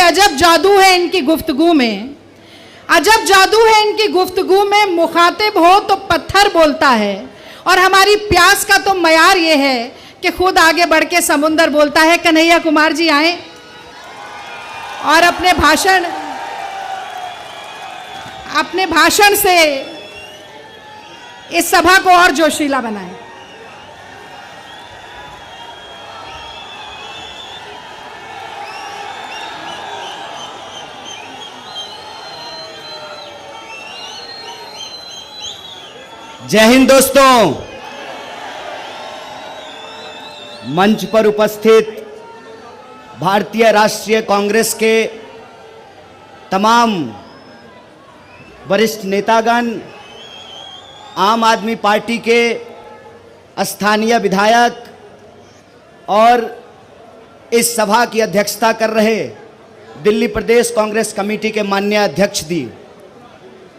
अजब जादू है इनकी गुफ्तगू में, अजब जादू है इनकी गुफ्तगू में। मुखातिब हो तो पत्थर बोलता है, और हमारी प्यास का तो मयार ये है कि खुद आगे बढ़ के समुंदर बोलता है। कन्हैया कुमार जी आए और अपने भाषण से इस सभा को और जोशीला बनाएं। जय हिंद दोस्तों। मंच पर उपस्थित भारतीय राष्ट्रीय कांग्रेस के तमाम वरिष्ठ नेतागण, आम आदमी पार्टी के स्थानीय विधायक और इस सभा की अध्यक्षता कर रहे दिल्ली प्रदेश कांग्रेस कमेटी के माननीय अध्यक्ष जी,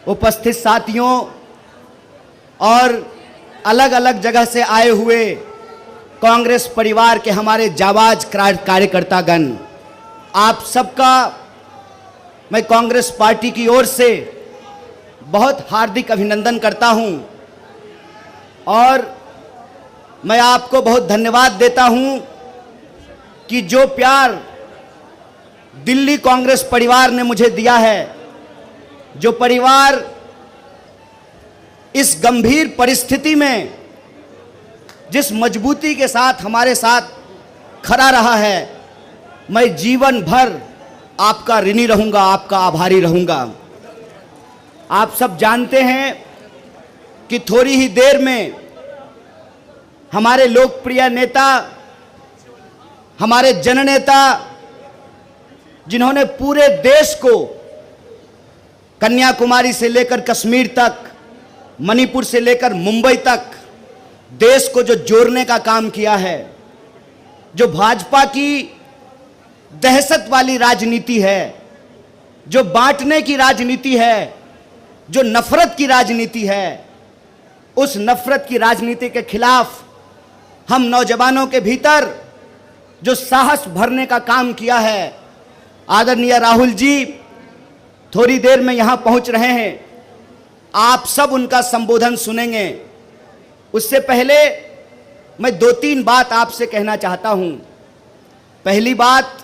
उपस्थित साथियों और अलग अलग जगह से आए हुए कांग्रेस परिवार के हमारे जाबाज कार्यकर्तागण, आप सबका मैं कांग्रेस पार्टी की ओर से बहुत हार्दिक अभिनंदन करता हूं और मैं आपको बहुत धन्यवाद देता हूं कि जो प्यार दिल्ली कांग्रेस परिवार ने मुझे दिया है, जो परिवार इस गंभीर परिस्थिति में जिस मजबूती के साथ हमारे साथ खड़ा रहा है, मैं जीवन भर आपका ऋणी रहूंगा, आपका आभारी रहूंगा। आप सब जानते हैं कि थोड़ी ही देर में हमारे लोकप्रिय नेता, हमारे जननेता, जिन्होंने पूरे देश को कन्याकुमारी से लेकर कश्मीर तक, मणिपुर से लेकर मुंबई तक देश को जो जोड़ने का काम किया है, जो भाजपा की दहशत वाली राजनीति है, जो बांटने की राजनीति है, जो नफरत की राजनीति है, उस नफरत की राजनीति के खिलाफ हम नौजवानों के भीतर जो साहस भरने का काम किया है, आदरणीय राहुल जी थोड़ी देर में यहां पहुंच रहे हैं, आप सब उनका संबोधन सुनेंगे। उससे पहले मैं 2-3 बात आपसे कहना चाहता हूं। पहली बात,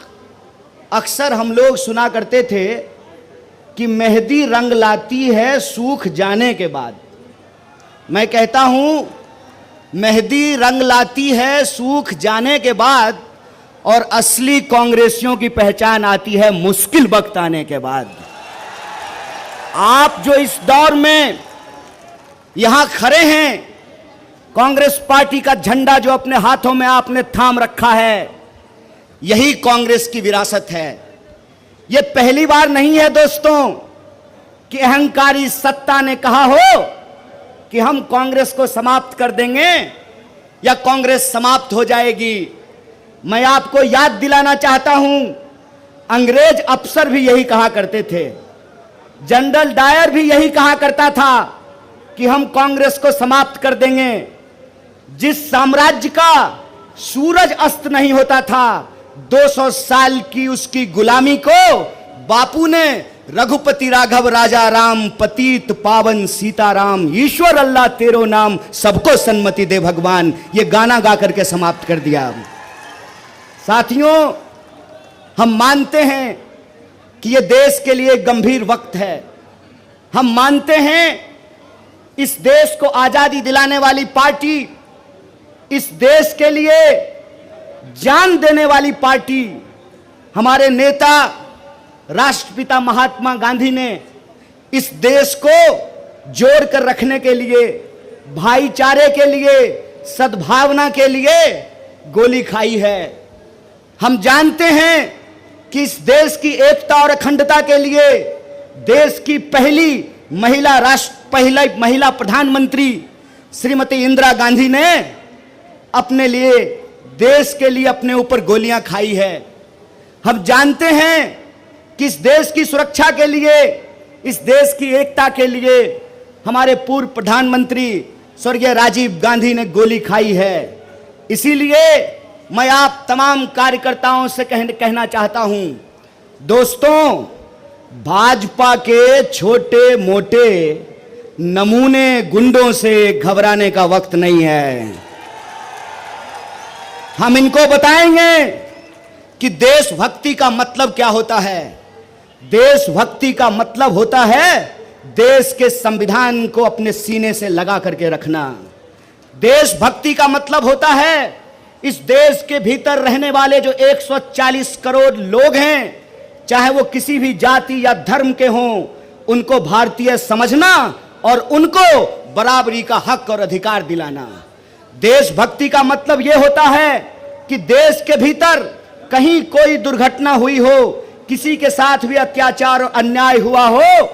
अक्सर हम लोग सुना करते थे कि मेहंदी रंग लाती है सूख जाने के बाद। मैं कहता हूं, मेहंदी रंग लाती है सूख जाने के बाद, और असली कांग्रेसियों की पहचान आती है मुश्किल वक्त आने के बाद। आप जो इस दौर में यहां खड़े हैं, कांग्रेस पार्टी का झंडा जो अपने हाथों में आपने थाम रखा है, यही कांग्रेस की विरासत है। यह पहली बार नहीं है दोस्तों कि अहंकारी सत्ता ने कहा हो कि हम कांग्रेस को समाप्त कर देंगे या कांग्रेस समाप्त हो जाएगी। मैं आपको याद दिलाना चाहता हूं, अंग्रेज अफसर भी यही कहा करते थे, जनरल डायर भी यही कहा करता था कि हम कांग्रेस को समाप्त कर देंगे। जिस साम्राज्य का सूरज अस्त नहीं होता था, 200 साल की उसकी गुलामी को बापू ने रघुपति राघव राजा राम, पतित पावन सीताराम, ईश्वर अल्लाह तेरो नाम, सबको सन्मति दे भगवान, ये गाना गा करके समाप्त कर दिया। साथियों, हम मानते हैं कि यह देश के लिए गंभीर वक्त है। हम मानते हैं इस देश को आजादी दिलाने वाली पार्टी, इस देश के लिए जान देने वाली पार्टी, हमारे नेता राष्ट्रपिता महात्मा गांधी ने इस देश को जोड़ कर रखने के लिए, भाईचारे के लिए, सद्भावना के लिए गोली खाई है। हम जानते हैं कि इस देश की एकता और अखंडता के लिए देश की पहली महिला प्रधानमंत्री श्रीमती इंदिरा गांधी ने अपने लिए, देश के लिए अपने ऊपर गोलियां खाई है। हम जानते हैं कि इस देश की सुरक्षा के लिए, इस देश की एकता के लिए हमारे पूर्व प्रधानमंत्री स्वर्गीय राजीव गांधी ने गोली खाई है। इसीलिए मैं आप तमाम कार्यकर्ताओं से कहना चाहता हूं दोस्तों, भाजपा के छोटे मोटे नमूने गुंडों से घबराने का वक्त नहीं है। हम इनको बताएंगे कि देशभक्ति का मतलब क्या होता है। देशभक्ति का मतलब होता है देश के संविधान को अपने सीने से लगा करके रखना। देशभक्ति का मतलब होता है इस देश के भीतर रहने वाले जो 140 करोड़ लोग हैं, चाहे वो किसी भी जाति या धर्म के हों, उनको भारतीय समझना और उनको बराबरी का हक और अधिकार दिलाना। देशभक्ति का मतलब यह होता है कि देश के भीतर कहीं कोई दुर्घटना हुई हो, किसी के साथ भी अत्याचार और अन्याय हुआ हो,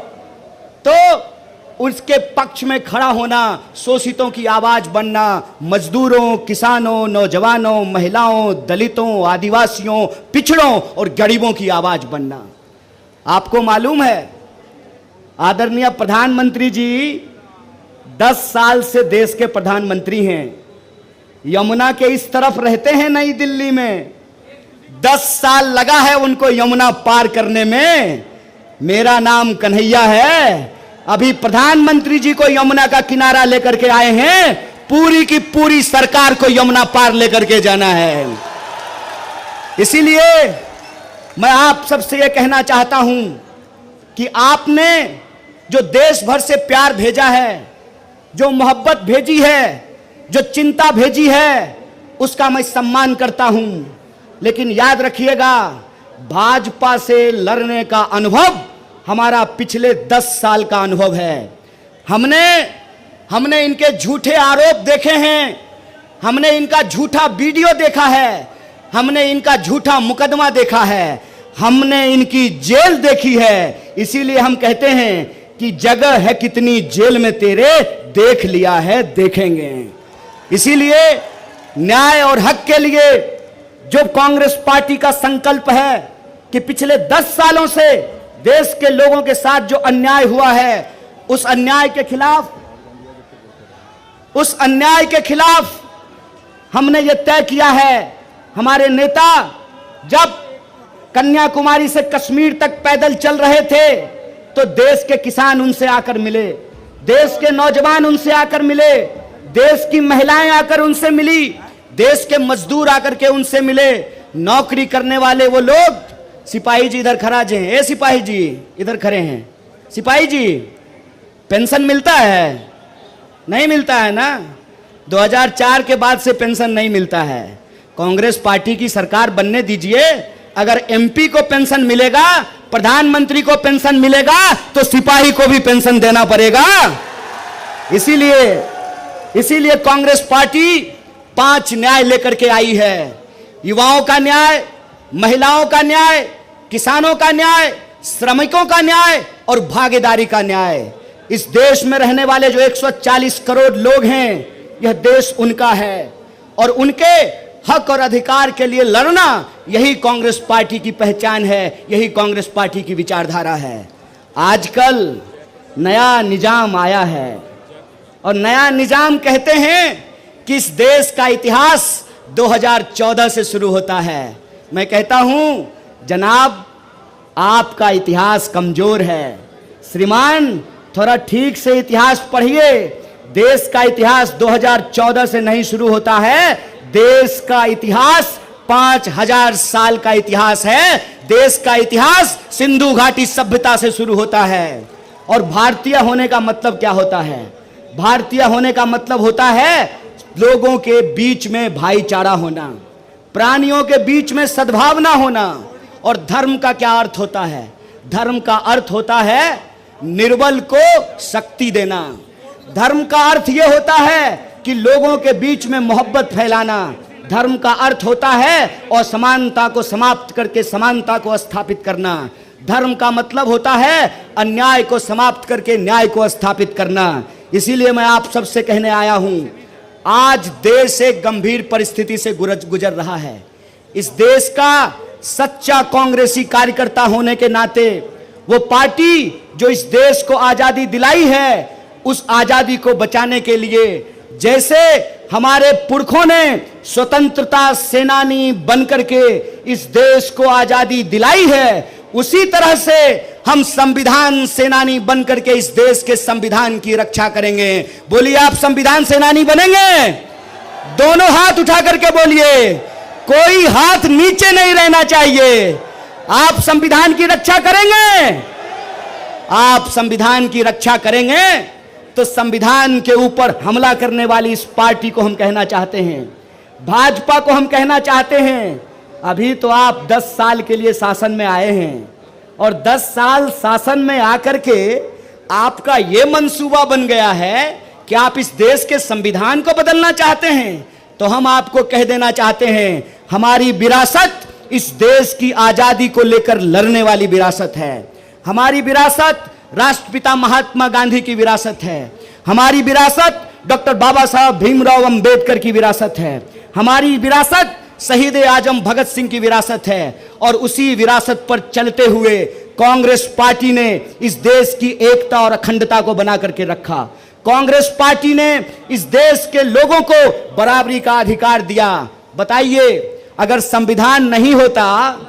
तो उसके पक्ष में खड़ा होना, शोषितों की आवाज बनना, मजदूरों, किसानों, नौजवानों, महिलाओं, दलितों, आदिवासियों, पिछड़ों और गरीबों की आवाज बनना। आपको मालूम है आदरणीय प्रधानमंत्री जी 10 साल से देश के प्रधानमंत्री हैं। यमुना के इस तरफ रहते हैं नई दिल्ली में। 10 साल लगा है उनको यमुना पार करने में। मेरा नाम कन्हैया है। अभी प्रधानमंत्री जी को यमुना का किनारा लेकर के आए हैं, पूरी की पूरी सरकार को यमुना पार लेकर के जाना है। इसीलिए मैं आप सबसे यह कहना चाहता हूं कि आपने जो देश भर से प्यार भेजा है, जो मोहब्बत भेजी है, जो चिंता भेजी है, उसका मैं सम्मान करता हूं। लेकिन याद रखिएगा, भाजपा से लड़ने का अनुभव हमारा पिछले 10 साल का अनुभव है। हमने इनके झूठे आरोप देखे हैं, हमने इनका झूठा वीडियो देखा है, हमने इनका झूठा मुकदमा देखा है, हमने इनकी जेल देखी है। इसीलिए हम कहते हैं कि जगह है कितनी जेल में तेरे, देख लिया है देखेंगे। इसीलिए न्याय और हक के लिए जो कांग्रेस पार्टी का संकल्प है कि पिछले 10 सालों से देश के लोगों के साथ जो अन्याय हुआ है, उस अन्याय के खिलाफ हमने ये तय किया है। हमारे नेता जब कन्याकुमारी से कश्मीर तक पैदल चल रहे थे, तो देश के किसान उनसे आकर मिले, देश के नौजवान उनसे आकर मिले, देश की महिलाएं आकर उनसे मिली, देश के मजदूर आकर के उनसे मिले, नौकरी करने वाले वो लोग। सिपाही जी इधर खड़ा हैं, ए सिपाही जी इधर खड़े हैं। सिपाही जी, पेंशन मिलता है? नहीं मिलता है ना। 2004 के बाद से पेंशन नहीं मिलता है। कांग्रेस पार्टी की सरकार बनने दीजिए, अगर एमपी को पेंशन मिलेगा, प्रधानमंत्री को पेंशन मिलेगा, तो सिपाही को भी पेंशन देना पड़ेगा। इसीलिए कांग्रेस पार्टी 5 न्याय लेकर के आई है। युवाओं का न्याय, महिलाओं का न्याय, किसानों का न्याय, श्रमिकों का न्याय और भागीदारी का न्याय। इस देश में रहने वाले जो 140 करोड़ लोग हैं, यह देश उनका है और उनके हक और अधिकार के लिए लड़ना, यही कांग्रेस पार्टी की पहचान है, यही कांग्रेस पार्टी की विचारधारा है। आजकल नया निजाम आया है और नया निजाम कहते हैं कि इस देश का इतिहास 2014 से शुरू होता है। मैं कहता हूं जनाब, आपका इतिहास कमजोर है। श्रीमान, थोड़ा ठीक से इतिहास पढ़िए। देश का इतिहास 2014 से नहीं शुरू होता है। देश का इतिहास 5000 साल का इतिहास है। देश का इतिहास सिंधु घाटी सभ्यता से शुरू होता है। और भारतीय होने का मतलब क्या होता है? भारतीय होने का मतलब होता है लोगों के बीच में भाईचारा होना, प्राणियों के बीच में सद्भावना होना। और धर्म का क्या अर्थ होता है? धर्म का अर्थ होता है निर्बल को शक्ति देना। धर्म का अर्थ यह होता है कि लोगों के बीच में मोहब्बत फैलाना। धर्म का अर्थ होता है असमानता को समाप्त करके समानता को स्थापित करना। धर्म का मतलब होता है अन्याय को समाप्त करके न्याय को स्थापित करना। इसीलिए मैं आप सबसे कहने आया हूं, आज देश एक गंभीर परिस्थिति से गुजर रहा है। इस देश का सच्चा कांग्रेसी कार्यकर्ता होने के नाते, वो पार्टी जो इस देश को आजादी दिलाई है, उस आजादी को बचाने के लिए जैसे हमारे पुरखों ने स्वतंत्रता सेनानी बनकर के इस देश को आजादी दिलाई है, उसी तरह से हम संविधान सेनानी बनकर के इस देश के संविधान की रक्षा करेंगे। बोलिए, आप संविधान सेनानी बनेंगे? दोनों हाथ उठा करके बोलिए, कोई हाथ नीचे नहीं रहना चाहिए। आप संविधान की रक्षा करेंगे? आप संविधान की रक्षा करेंगे तो संविधान के ऊपर हमला करने वाली इस पार्टी को हम कहना चाहते हैं, भाजपा को हम कहना चाहते हैं, अभी तो आप 10 साल के लिए शासन में आए हैं और 10 साल शासन में आकर के आपका यह मंसूबा बन गया है कि आप इस देश के संविधान को बदलना चाहते हैं। तो हम आपको कह देना चाहते हैं, हमारी विरासत इस देश की आजादी को लेकर लड़ने वाली विरासत है। हमारी विरासत राष्ट्रपिता महात्मा गांधी की विरासत है। हमारी विरासत डॉक्टर बाबा साहब भीमराव अंबेडकर की विरासत है। हमारी विरासत शहीद आजम भगत सिंह की विरासत है। और उसी विरासत पर चलते हुए कांग्रेस पार्टी ने इस देश की एकता और अखंडता को बना करके रखा। कांग्रेस पार्टी ने इस देश के लोगों को बराबरी का अधिकार दिया। बताइए, अगर संविधान नहीं होता,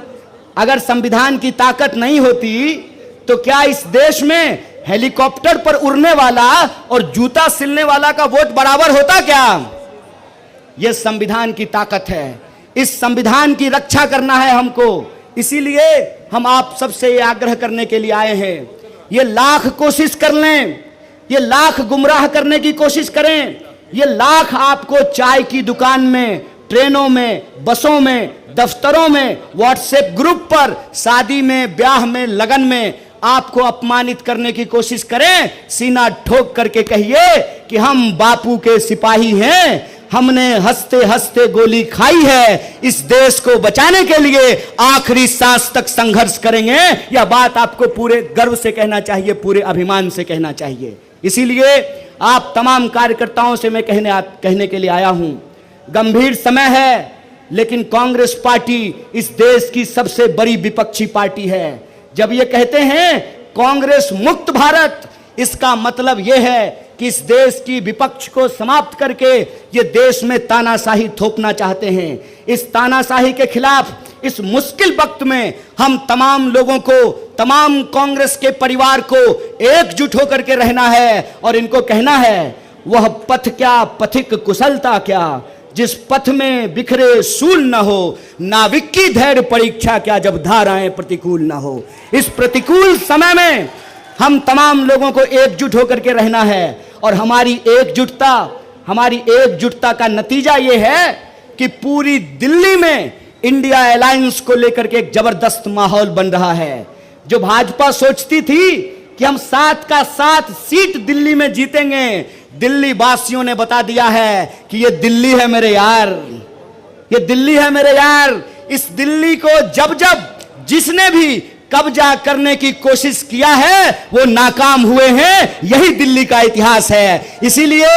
अगर संविधान की ताकत नहीं होती, तो क्या इस देश में हेलीकॉप्टर पर उड़ने वाला और जूता सिलने वाला का वोट बराबर होता क्या? यह संविधान की ताकत है। इस संविधान की रक्षा करना है हमको। इसीलिए हम आप सबसे ये आग्रह करने के लिए आए हैं, ये लाख कोशिश कर लें, ये लाख गुमराह करने की कोशिश करें, ये लाख आपको चाय की दुकान में, ट्रेनों में, बसों में, दफ्तरों में, व्हाट्सएप ग्रुप पर, शादी में, ब्याह में, लगन में आपको अपमानित करने की कोशिश करें, सीना ठोक करके कहिए कि हम बापू के सिपाही हैं, हमने हंसते हंसते गोली खाई है, इस देश को बचाने के लिए आखिरी सांस तक संघर्ष करेंगे। यह बात आपको पूरे गर्व से कहना चाहिए, पूरे अभिमान से कहना चाहिए। इसीलिए आप तमाम कार्यकर्ताओं से मैं कहने के लिए आया हूं, गंभीर समय है, लेकिन कांग्रेस पार्टी इस देश की सबसे बड़ी विपक्षी पार्टी है। जब ये कहते हैं कांग्रेस मुक्त भारत, इसका मतलब यह है कि इस देश की विपक्ष को समाप्त करके ये देश में तानाशाही थोपना चाहते हैं। इस तानाशाही के खिलाफ इस मुश्किल वक्त में हम तमाम लोगों को, तमाम कांग्रेस के परिवार को एकजुट होकर के रहना है और इनको कहना है, वह पथ क्या पथिक कुशलता क्या, जिस पथ में बिखरे सूल न हो, नाविक की धैर्य परीक्षा क्या, जब धाराएं प्रतिकूल न हो। इस प्रतिकूल समय में हम तमाम लोगों को एकजुट होकर के रहना है और हमारी एकजुटता का नतीजा यह है कि पूरी दिल्ली में इंडिया अलायंस को लेकर के एक जबरदस्त माहौल बन रहा है। जो भाजपा सोचती थी कि हम 7 का 7 सीट दिल्ली में जीतेंगे, दिल्ली वासियों ने बता दिया है कि ये दिल्ली है मेरे यार, ये दिल्ली है मेरे यार। इस दिल्ली को जब जिसने भी कब्जा करने की कोशिश किया है वो नाकाम हुए हैं। यही दिल्ली का इतिहास है। इसीलिए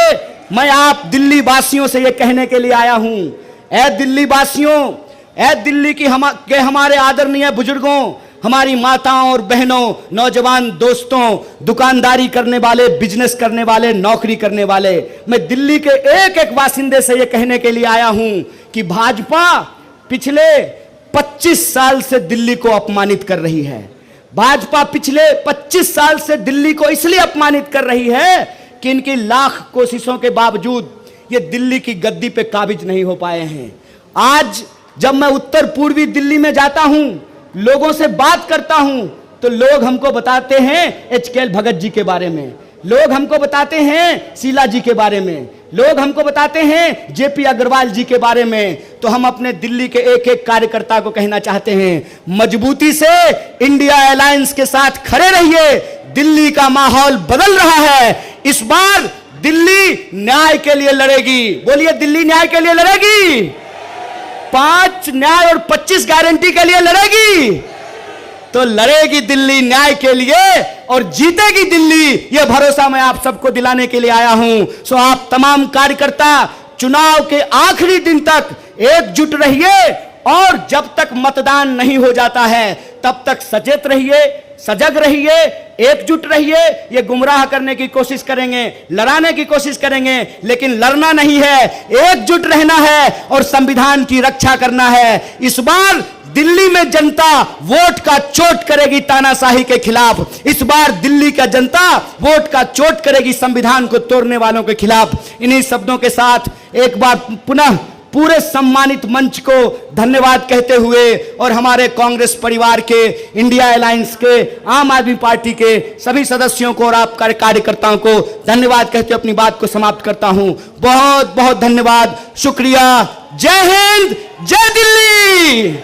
मैं आप दिल्ली वासियों से ये कहने के लिए आया हूं, ऐ दिल्ली वासियों, ऐ दिल्ली की हमारे आदरणीय बुजुर्गों, हमारी माताओं और बहनों, नौजवान दोस्तों, दुकानदारी करने वाले, बिजनेस करने वाले, नौकरी करने वाले, मैं दिल्ली के एक एक बासिंदे से यह कहने के लिए आया हूं कि भाजपा पिछले 25 साल से दिल्ली को अपमानित कर रही है। भाजपा पिछले 25 साल से दिल्ली को इसलिए अपमानित कर रही है कि इनकी लाख कोशिशों के बावजूद ये दिल्ली की गद्दी पे काबिज नहीं हो पाए हैं। आज जब मैं उत्तर पूर्वी दिल्ली में जाता हूं, लोगों से बात करता हूं, तो लोग हमको बताते हैं एचकेएल भगत जी के बारे में, लोग हमको बताते हैं शीला जी के बारे में, लोग हमको बताते हैं जेपी अग्रवाल जी के बारे में। तो हम अपने दिल्ली के एक एक कार्यकर्ता को कहना चाहते हैं, मजबूती से इंडिया अलायंस के साथ खड़े रहिए। दिल्ली का माहौल बदल रहा है। इस बार दिल्ली न्याय के लिए लड़ेगी। बोलिए, दिल्ली न्याय के लिए लड़ेगी। 5 न्याय और 25 गारंटी के लिए लड़ेगी। तो लड़ेगी दिल्ली न्याय के लिए और जीतेगी दिल्ली। यह भरोसा मैं आप सबको दिलाने के लिए आया हूं। सो आप तमाम कार्यकर्ता चुनाव के आखिरी दिन तक एकजुट रहिए और जब तक मतदान नहीं हो जाता है तब तक सचेत रहिए, सजग रहिए, एकजुट रहिए। ये गुमराह करने की कोशिश करेंगे, लड़ाने की कोशिश करेंगे, लेकिन लड़ना नहीं है, एकजुट रहना है और संविधान की रक्षा करना है। इस बार दिल्ली में जनता वोट का चोट करेगी तानाशाही के खिलाफ। इस बार दिल्ली का जनता वोट का चोट करेगी संविधान को तोड़ने वालों के खिलाफ। इन्हीं शब्दों के साथ एक बार पुनः पूरे सम्मानित मंच को धन्यवाद कहते हुए और हमारे कांग्रेस परिवार के, इंडिया अलायंस के, आम आदमी पार्टी के सभी सदस्यों को और आप कार्यकर्ताओं को धन्यवाद कहते हुए अपनी बात को समाप्त करता हूं। बहुत बहुत धन्यवाद, शुक्रिया। जय हिंद, जय दिल्ली।